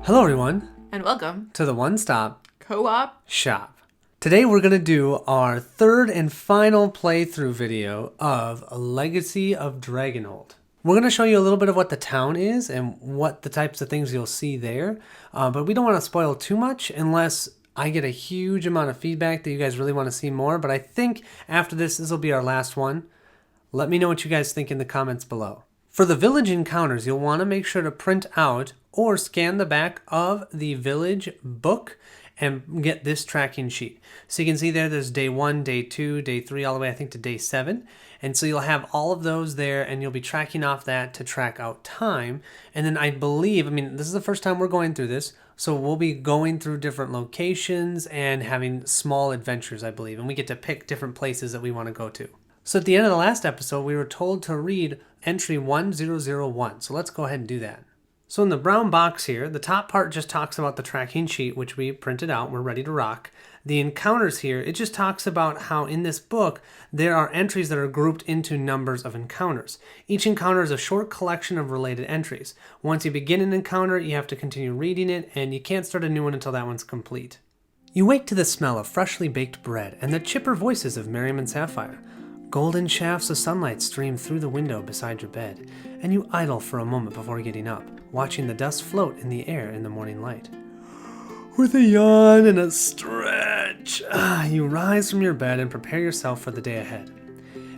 Hello everyone, and welcome to the One Stop Co-op Shop. Today we're going to do our third and final playthrough video of Legacy of Dragonholt. We're going to show you a little bit of what the town is and what the types of things you'll see there, but we don't want to spoil too much unless I get a huge amount of feedback that you guys really want to see more, but I think after this will be our last one. Let me know what you guys think in the comments below. For the village encounters, you'll want to make sure to print out or scan the back of the village book and get this tracking sheet. So you can see there's day 1, day 2, day 3, all the way I think to day 7. And so you'll have all of those there and you'll be tracking off that to track out time. And then I believe, this is the first time we're going through this, so we'll be going through different locations and having small adventures, I believe. And we get to pick different places that we want to go to. So at the end of the last episode, we were told to read entry 1001. So let's go ahead and do that. So in the brown box here, the top part just talks about the tracking sheet, which we printed out. We're ready to rock. The encounters here, it just talks about how in this book, there are entries that are grouped into numbers of encounters. Each encounter is a short collection of related entries. Once you begin an encounter, you have to continue reading it, and you can't start a new one until that one's complete. You wake to the smell of freshly baked bread and the chipper voices of Miriam and Sapphire. Golden shafts of sunlight stream through the window beside your bed, and you idle for a moment before getting up, watching the dust float in the air in the morning light. With a yawn and a stretch, you rise from your bed and prepare yourself for the day ahead.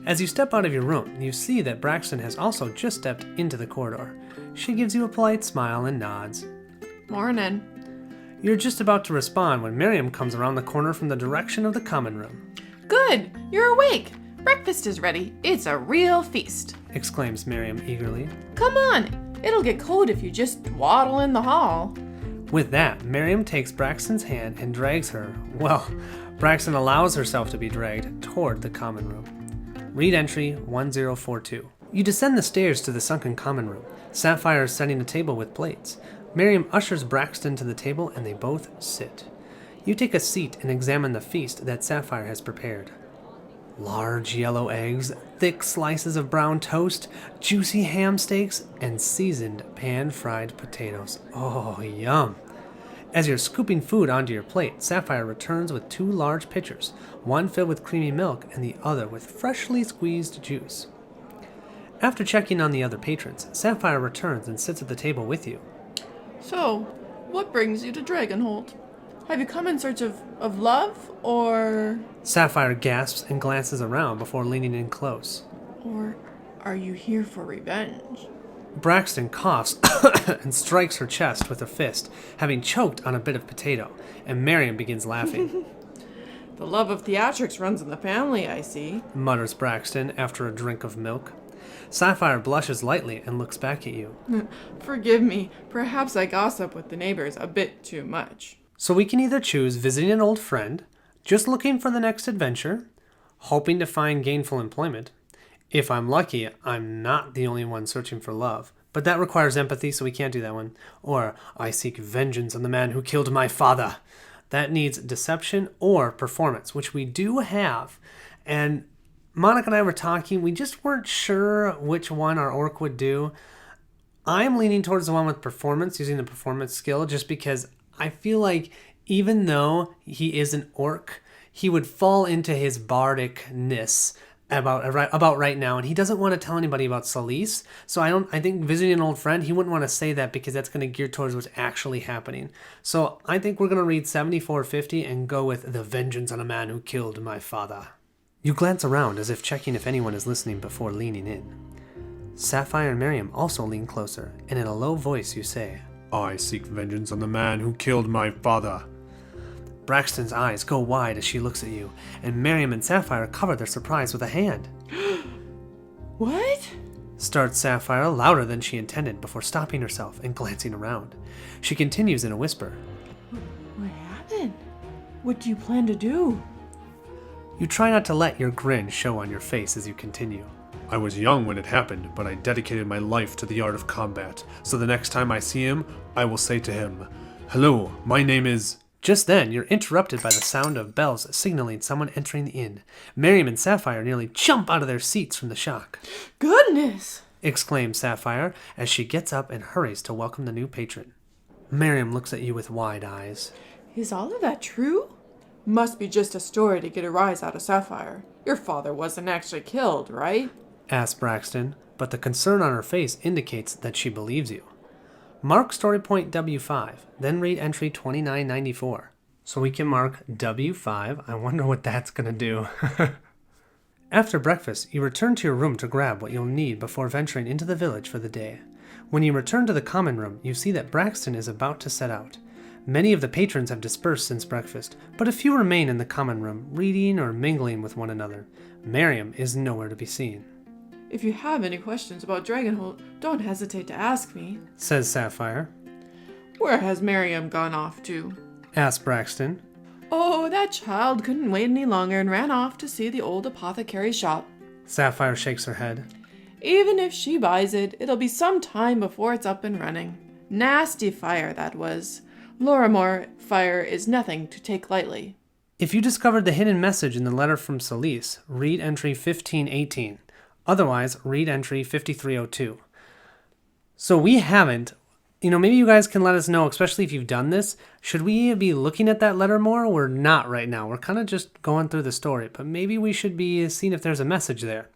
As you step out of your room, you see that Braxton has also just stepped into the corridor. She gives you a polite smile and nods. Morning. You're just about to respond when Miriam comes around the corner from the direction of the common room. Good, you're awake. Breakfast is ready. It's a real feast, exclaims Miriam eagerly. Come on, it'll get cold if you just waddle in the hall. With that, Miriam takes Braxton's hand and drags her, Braxton allows herself to be dragged toward the common room. Read entry 1042. You descend the stairs to the sunken common room. Sapphire is setting a table with plates. Miriam ushers Braxton to the table and they both sit. You take a seat and examine the feast that Sapphire has prepared. Large yellow eggs, thick slices of brown toast, juicy ham steaks, and seasoned pan-fried potatoes. Oh, yum. As you're scooping food onto your plate, Sapphire returns with 2 large pitchers, one filled with creamy milk and the other with freshly squeezed juice. After checking on the other patrons, Sapphire returns and sits at the table with you. So, what brings you to Dragonholt? Have you come in search of love, or... Sapphire gasps and glances around before leaning in close. Or are you here for revenge? Braxton coughs and strikes her chest with a fist, having choked on a bit of potato, and Miriam begins laughing. The love of theatrics runs in the family, I see, mutters Braxton after a drink of milk. Sapphire blushes lightly and looks back at you. Forgive me, perhaps I gossip with the neighbors a bit too much. So we can either choose visiting an old friend, just looking for the next adventure, hoping to find gainful employment. If I'm lucky, I'm not the only one searching for love, but that requires empathy, so we can't do that one. Or I seek vengeance on the man who killed my father. That needs deception or performance, which we do have. And Monica and I were talking, we just weren't sure which one our orc would do. I'm leaning towards the one with performance, using the performance skill, just because I feel like even though he is an orc, he would fall into his bardicness about right now, and he doesn't want to tell anybody about Solis. So I think visiting an old friend, he wouldn't want to say that because that's going to gear towards what's actually happening. So I think we're going to read 7450 and go with the vengeance on a man who killed my father. You glance around as if checking if anyone is listening before leaning in. Sapphire and Miriam also lean closer, and in a low voice you say, I seek vengeance on the man who killed my father. Braxton's eyes go wide as she looks at you, and Miriam and Sapphire cover their surprise with a hand. What? Starts Sapphire louder than she intended before stopping herself and glancing around. She continues in a whisper. What happened? What do you plan to do? You try not to let your grin show on your face as you continue. I was young when it happened, but I dedicated my life to the art of combat, so the next time I see him, I will say to him, Hello, my name is... Just then, you're interrupted by the sound of bells signaling someone entering the inn. Miriam and Sapphire nearly jump out of their seats from the shock. Goodness! Exclaims Sapphire as she gets up and hurries to welcome the new patron. Miriam looks at you with wide eyes. Is all of that true? Must be just a story to get a rise out of Sapphire. Your father wasn't actually killed, right? Asks Braxton, but the concern on her face indicates that she believes you. Mark story point W5, then read entry 2994. So we can mark W5. I wonder what that's going to do. After breakfast, you return to your room to grab what you'll need before venturing into the village for the day. When you return to the common room, you see that Braxton is about to set out. Many of the patrons have dispersed since breakfast, but a few remain in the common room, reading or mingling with one another. Miriam is nowhere to be seen. If you have any questions about Dragonholt, don't hesitate to ask me, Says Sapphire. Where has Miriam gone off to? Asks Braxton. Oh, that child couldn't wait any longer and ran off to see the old apothecary's shop. Sapphire shakes her head. Even if she buys it, it'll be some time before it's up and running. Nasty fire, that was. Lorimore fire is nothing to take lightly. If you discovered the hidden message in the letter from Celise, read entry 1518. Otherwise, read entry 5302. So we haven't. Maybe you guys can let us know, especially if you've done this. Should we be looking at that letter more? We're not right now. We're kind of just going through the story, but maybe we should be seeing if there's a message there.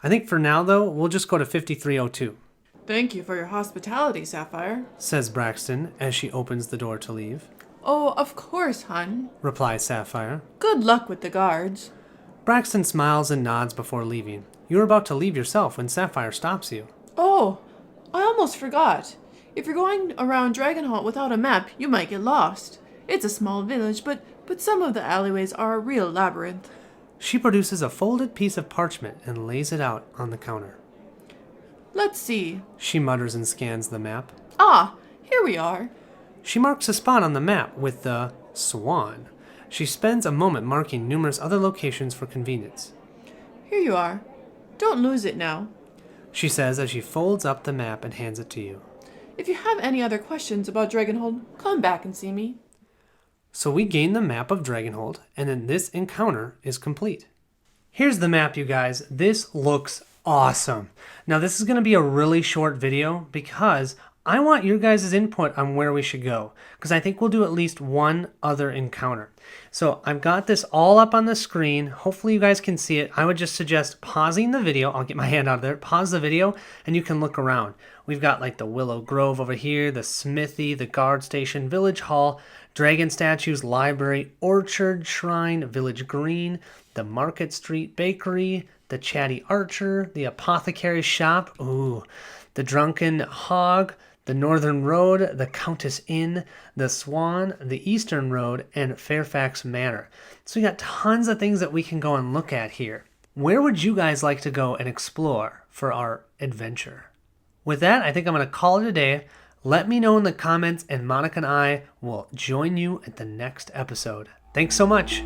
I think for now, though, we'll just go to 5302. Thank you for your hospitality, Sapphire, Says Braxton as she opens the door to leave. Oh, of course, hun. Replies Sapphire. Good luck with the guards. Braxton smiles and nods before leaving. You're about to leave yourself when Sapphire stops you. Oh, I almost forgot. If you're going around Dragonholt without a map, you might get lost. It's a small village, but some of the alleyways are a real labyrinth. She produces a folded piece of parchment and lays it out on the counter. Let's see. She mutters and scans the map. Ah, here we are. She marks a spot on the map with the swan. She spends a moment marking numerous other locations for convenience. Here you are. Don't lose it now, she says as she folds up the map and hands it to you. If you have any other questions about Dragonholt, come back and see me. So we gain the map of Dragonholt, and then this encounter is complete. Here's the map, you guys. This looks awesome. Now, this is going to be a really short video because I want your guys' input on where we should go, because I think we'll do at least one other encounter. So I've got this all up on the screen. Hopefully you guys can see it. I would just suggest pausing the video. I'll get my hand out of there. Pause the video, and you can look around. We've got like the Willow Grove over here, the smithy, the guard station, village hall, dragon statues, library, orchard, shrine, village green, the Market Street bakery, the chatty archer, the apothecary shop, ooh, the drunken hog, the Northern Road, the Countess Inn, the Swan, the Eastern Road, and Fairfax Manor. So we got tons of things that we can go and look at here. Where would you guys like to go and explore for our adventure? With that, I think I'm going to call it a day. Let me know in the comments, and Monica and I will join you at the next episode. Thanks so much.